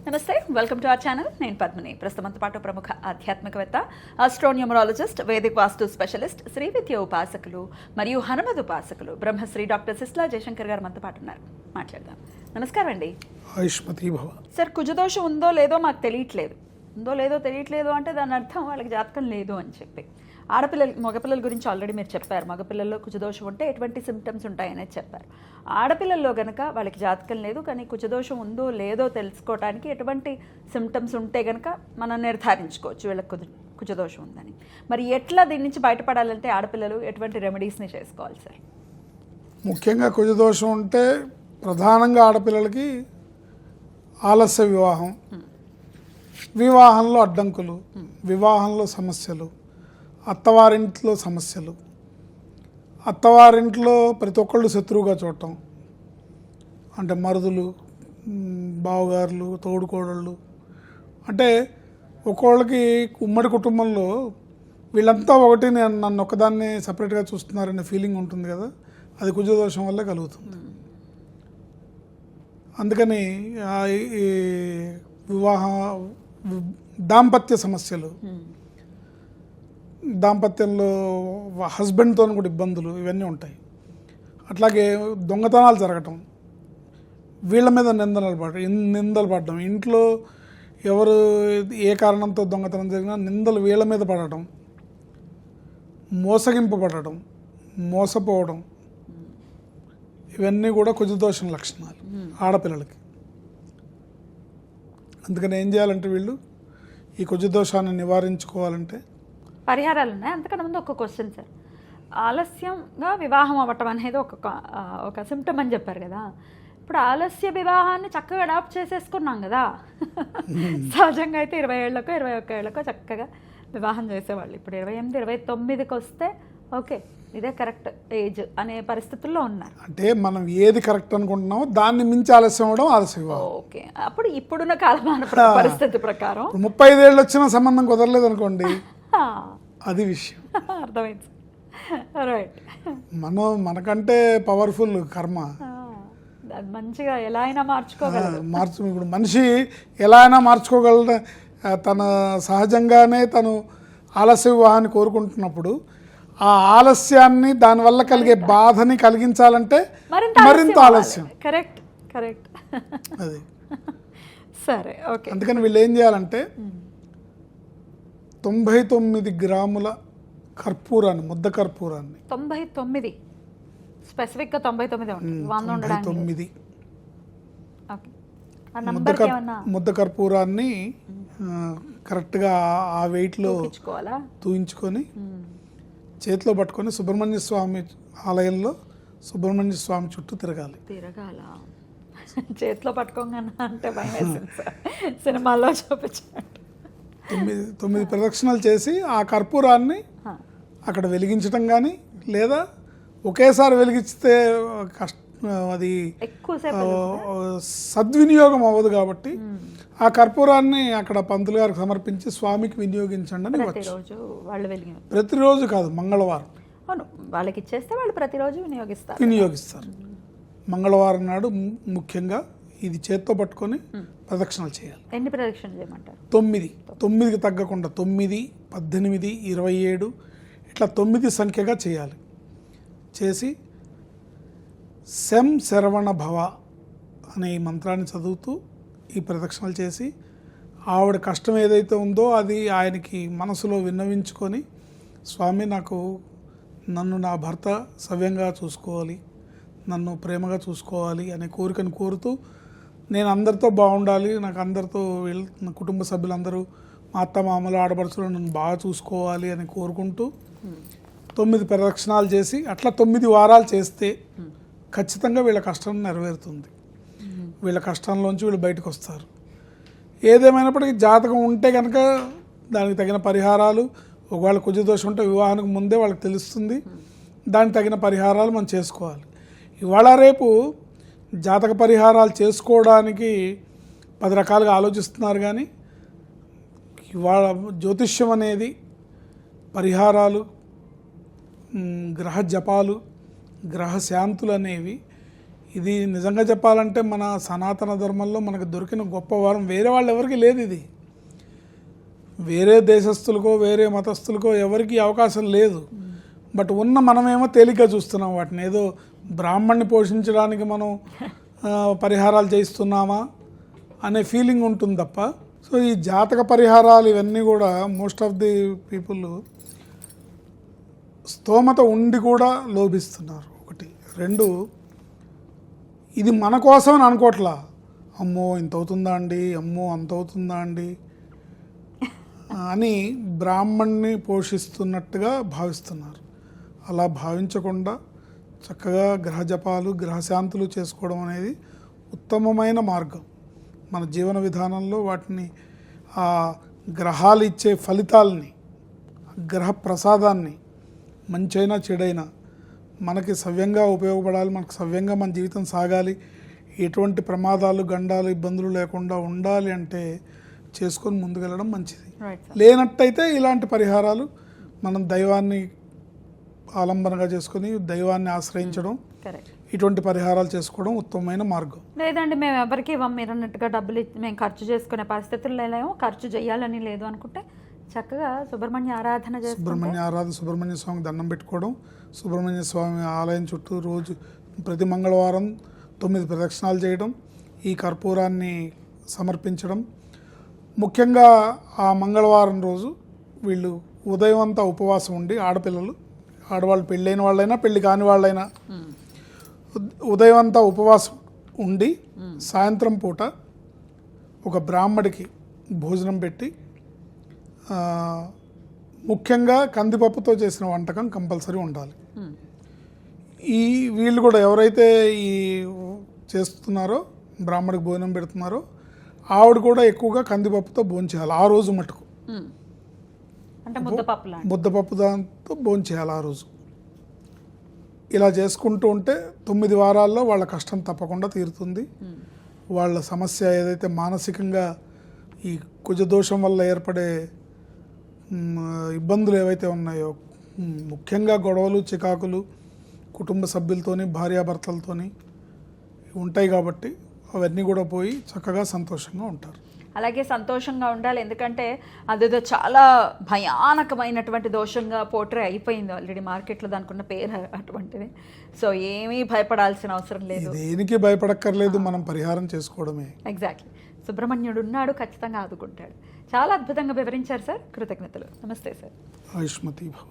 నమస్తే, welcome to our channel. నేను పద్మిని. ప్రస్తుతంతో పాటు ప్రముఖ ఆధ్యాత్మికవేత్త, ఆస్ట్రోన్యూమరాలజిస్ట్, వేదిక్ వాస్తు స్పెషలిస్ట్, శ్రీ విద్య ఉపాసకులు మరియు హనుమద్ ఉపాసకులు బ్రహ్మశ్రీ డాక్టర్ సిస్లా జయశంకర్ గారు మనతో పాటు ఉన్నారు. మాట్లాడదాం. నమస్కారం అండి. ఆయుష్మతి భవ. సార్, కుజదోషం ఉందో లేదో మాకు తెలియట్లేదు అంటే దాని అర్థం వాళ్ళకి జాతకం లేదు అని చెప్పి. మగపిల్లల గురించి ఆల్రెడీ మీరు చెప్పారు. మగపిల్లల్లో కుజదోషం ఉంటే ఎటువంటి సిమ్టమ్స్ ఉంటాయనేది చెప్పారు. ఆడపిల్లల్లో గనక వాళ్ళకి జాతకం లేదు, కానీ కుజదోషం ఉందో లేదో తెలుసుకోవడానికి ఎటువంటి సిమ్టమ్స్ ఉంటే గనక మనం నిర్ధారించుకోవచ్చు వీళ్ళకి కుజదోషం ఉందని. మరి ఎట్లా దీని నుంచి బయటపడాలంటే ఆడపిల్లలు ఎటువంటి రెమెడీస్ని చేసుకోవాలి సార్? ముఖ్యంగా కుజదోషం ఉంటే ప్రధానంగా ఆడపిల్లలకి ఆలస్య వివాహం, వివాహంలో అడ్డంకులు, వివాహంలో సమస్యలు, అత్తవారింట్లో సమస్యలు, అత్తవారింట్లో ప్రతి ఒక్కళ్ళు శత్రువుగా చూడటం, అంటే మరుదులు, బావగారులు, తోడుకోడళ్ళు, అంటే ఒక్కోళ్ళకి ఉమ్మడి కుటుంబంలో వీళ్ళంతా ఒకటి, నన్ను ఒకదాన్ని సపరేట్గా చూస్తున్నారనే ఫీలింగ్ ఉంటుంది కదా, అది కుజదోషం వల్లే కలుగుతుంది. అందుకని ఈ వివాహ దాంపత్య సమస్యలు, దాంపత్యంలో హస్బెండ్తో కూడా ఇబ్బందులు, ఇవన్నీ ఉంటాయి. అట్లాగే దొంగతనాలు జరగటం, వీళ్ళ మీద నిందలు పడడం, ఇంట్లో ఎవరు ఏ కారణంతో దొంగతనం జరిగినా నిందలు వీళ్ళ మీద పడటం, మోసగింపబడటం, మోసపోవడం, ఇవన్నీ కూడా కుజదోషం లక్షణాలు ఆడపిల్లలకి. అందుకని ఏం చేయాలంటే వీళ్ళు ఈ కుజదోషాన్ని నివారించుకోవాలంటే పరిహారాలు ఉన్నాయి. అంతకన్నా ముందు ఒక క్వశ్చన్ సార్. ఆలస్యంగా వివాహం అవ్వటం అనేది ఒక సిమ్టమ్ అని చెప్పారు కదా. ఇప్పుడు ఆలస్య వివాహాన్ని చక్కగా అడాప్ట్ చేసేసుకున్నాం కదా. సహజంగా అయితే 20 ఏళ్లకో 21 ఏళ్లకో చక్కగా వివాహం చేసేవాళ్ళు. ఇప్పుడు 28, 29కి వస్తే ఓకే ఇదే కరెక్ట్ ఏజ్ అనే పరిస్థితుల్లో ఉన్నారు. అంటే మనం ఏది కరెక్ట్ అనుకుంటున్నామో దాన్ని మించి ఆలస్యం అవడం ఆలస్యం వివాహం. ఓకే, అప్పుడు ఇప్పుడున్న కాలమాన పరిస్థితి ప్రకారం 35 ఏళ్ళు వచ్చిన సంబంధం కుదరలేదు అనుకోండి, అది విషయం. అర్థమైంది. రైట్. మనకంటే పవర్ఫుల్ కర్మ, మంచిగా ఎలా అయినా మార్చుకోగలరు. ఇప్పుడు మనిషి ఎలా అయినా మార్చుకోగల, తన సహజంగానే తను ఆలస్య వివాహాన్ని కోరుకుంటున్నప్పుడు ఆ ఆలస్యాన్ని, దానివల్ల కలిగే బాధని కలిగించాలంటే మరింత ఆలస్యం. Correct correct. అది సరే, ఓకే. అందుకని వీళ్ళు ఏం చేయాలంటే 99 గ్రాముల కర్పూరాన్ని, ముద్ద కర్పూరాన్ని, 99 స్పెసిఫిక్గా 99 ముద్ద కర్పూరాన్ని కరెక్ట్గా ఆ వెయిట్లో తూయించుకొని చేతిలో పట్టుకొని సుబ్రహ్మణ్య స్వామి ఆలయంలో సుబ్రహ్మణ్య స్వామి చుట్టూ తిరగాల. చేతిలో పట్టుకోగానే అంటే సినిమాల్లో చూపించాడు. 9 ప్రదక్షిణలు చేసి ఆ కర్పూరాన్ని అక్కడ వెలిగించడం కానీ, లేదా ఒకేసారి వెలిగిస్తే అది సద్వినియోగం అవ్వదు కాబట్టి ఆ కర్పూరాన్ని అక్కడ పంతులు గారికి సమర్పించి స్వామికి వినియోగించండి అని ప్రతిరోజు కాదు, మంగళవారం వాళ్ళకి ఇచ్చేస్తే వాళ్ళు ప్రతిరోజు వినియోగిస్తారు. మంగళవారం నాడు ముఖ్యంగా ఇది చేత్తో పట్టుకొని ప్రదక్షిణలు చేయాలి. ఎన్ని ప్రదక్షిణలు చేయమంటారు? 9కి తగ్గకుండా 9, 18, 27 ఇట్లా 9 సంఖ్యగా చేయాలి. చేసి శం శరవణ భవ అనే ఈ మంత్రాన్ని చదువుతూ ఈ ప్రదక్షిణలు చేసి ఆవిడ కష్టం ఏదైతే ఉందో అది ఆయనకి మనసులో విన్నవించుకొని, స్వామి నన్ను నా భర్త సవ్యంగా చూసుకోవాలి, నన్ను ప్రేమగా చూసుకోవాలి అనే కోరికను కోరుతూ, నేను అందరితో బాగుండాలి, నాకు అందరితో నా కుటుంబ సభ్యులందరూ, మా అత్త మామలు, ఆడపడుచులు నన్ను బాగా చూసుకోవాలి అని కోరుకుంటూ 9 ప్రదక్షిణాలు చేసి అట్లా 9 వారాలు చేస్తే ఖచ్చితంగా వీళ్ళ కష్టం నెరవేరుతుంది. వీళ్ళ కష్టంలోంచి వీళ్ళు బయటకు వస్తారు. ఏదేమైనప్పటికీ జాతకం ఉంటే కనుక దానికి తగిన పరిహారాలు, ఒకవేళ కుజదోషం ఉంటే వివాహానికి ముందే వాళ్ళకి తెలుస్తుంది, దానికి తగిన పరిహారాలు మనం చేసుకోవాలి. ఇవాళ రేపు జాతక పరిహారాలు చేసుకోవడానికి 10 రకాలుగా ఆలోచిస్తున్నారు, కానీ ఇవాళ జ్యోతిష్యం అనేది పరిహారాలు, గ్రహ జపాలు, గ్రహ శాంతులు అనేవి ఇది నిజంగా చెప్పాలంటే మన సనాతన ధర్మంలో మనకు దొరికిన గొప్ప వరం వేరే వాళ్ళు ఎవరికి లేదు. ఇది వేరే దేశస్తులకో వేరే మతస్థులకో ఎవరికి అవకాశం లేదు. బట్ ఉన్న మనమేమో తేలిగ్గా చూస్తున్నాం వాటిని. ఏదో బ్రాహ్మణ్ణి పోషించడానికి మనం పరిహారాలు చేయిస్తున్నామా అనే ఫీలింగ్ ఉంటుంది తప్ప. సో ఈ జాతక పరిహారాలు ఇవన్నీ కూడా మోస్ట్ ఆఫ్ ది పీపుల్ స్తోమత ఉండి కూడా లోభిస్తున్నారు. ఒకటి. రెండు, ఇది మన కోసం అని అనుకోవట్లా. అమ్మో ఇంత అవుతుందా అండి, అమ్మో అంత అవుతుందా అండి అని బ్రాహ్మణ్ణి పోషిస్తున్నట్టుగా భావిస్తున్నారు. అలా భావించకుండా చక్కగా గ్రహజపాలు గ్రహశాంతులు చేసుకోవడం అనేది ఉత్తమమైన మార్గం. మన జీవన విధానంలో వాటిని ఆ గ్రహాలు ఇచ్చే ఫలితాలని, గ్రహ ప్రసాదాన్ని మంచైనా చెడైనా మనకి సవ్యంగా ఉపయోగపడాలి, మనకు సవ్యంగా మన జీవితం సాగాలి, ఎటువంటి ప్రమాదాలు గండాలు ఇబ్బందులు లేకుండా ఉండాలి అంటే చేసుకొని ముందుకెళ్ళడం మంచిది. లేనట్టయితే ఇలాంటి పరిహారాలు మనం దైవాన్ని ఆలంబనగా చేసుకొని దైవాన్ని ఆశ్రయించడం, ఇటువంటి పరిహారాలు చేసుకోవడం ఉత్తమమైన మార్గం. లేదండి మేము ఎవరికి ఇవ్వం, మీరు అన్నట్టుగా డబ్బులు మేము ఖర్చు చేసుకునే పరిస్థితులు లేవు, ఖర్చు చేయాలని లేదు అనుకుంటే చక్కగా సుబ్రహ్మణ్య ఆరాధన చేసి సుబ్రహ్మణ్య స్వామికి దండం పెట్టుకోవడం, సుబ్రహ్మణ్య స్వామి ఆలయం చుట్టూ రోజు ప్రతి మంగళవారం 9 ప్రదక్షిణాలు చేయడం, ఈ కర్పూరాన్ని సమర్పించడం. ముఖ్యంగా ఆ మంగళవారం రోజు వీళ్ళు ఉదయం అంతా ఉపవాసం ఉండి, ఆడవాళ్ళు పెళ్ళైన వాళ్ళైనా పెళ్ళి కాని వాళ్ళైనా ఉదయం అంతా ఉపవాసం ఉండి సాయంత్రం పూట ఒక బ్రాహ్మడికి భోజనం పెట్టి, ముఖ్యంగా కందిపప్పుతో చేసిన వంటకం కంపల్సరీ ఉండాలి. ఈ వీళ్ళు కూడా ఎవరైతే ఈ చేస్తున్నారో బ్రాహ్మడికి భోజనం పెడుతున్నారో ఆవిడ కూడా ఎక్కువగా కందిపప్పుతో భోంచేయాలి ఆ రోజు మటుకు. ముద్దపప్పు దాంతో భోంచేయాలి ఆ రోజు. ఇలా చేసుకుంటూ ఉంటే 9 వారాల్లో వాళ్ళ కష్టం తప్పకుండా తీరుతుంది. వాళ్ళ సమస్య ఏదైతే మానసికంగా ఈ కుజదోషం వల్ల ఏర్పడే ఇబ్బందులు ఏవైతే ఉన్నాయో, ముఖ్యంగా గొడవలు చికాకులు కుటుంబ సభ్యులతోని భార్యాభర్తలతోని ఉంటాయి కాబట్టి అవన్నీ కూడా పోయి చక్కగా సంతోషంగా ఉంటారు. అలాగే సంతోషంగా ఉండాలి, ఎందుకంటే అదేదో చాలా భయానకమైనటువంటి దోషంగా పోట్రే అయిపోయింది ఆల్రెడీ మార్కెట్లో, దానికున్న పేరు అటువంటిది. సో ఏమీ భయపడాల్సిన అవసరం లేదు, దేనికి భయపడక్కర్లేదు, మనం పరిహారం చేసుకోవడమే. ఎగ్జాక్ట్లీ. సుబ్రహ్మణ్యుడు ఉన్నాడు, ఖచ్చితంగా ఆదుకుంటాడు. చాలా అద్భుతంగా వివరించారు సార్, కృతజ్ఞతలు. నమస్తే సార్. ఆయుష్మతి భవ.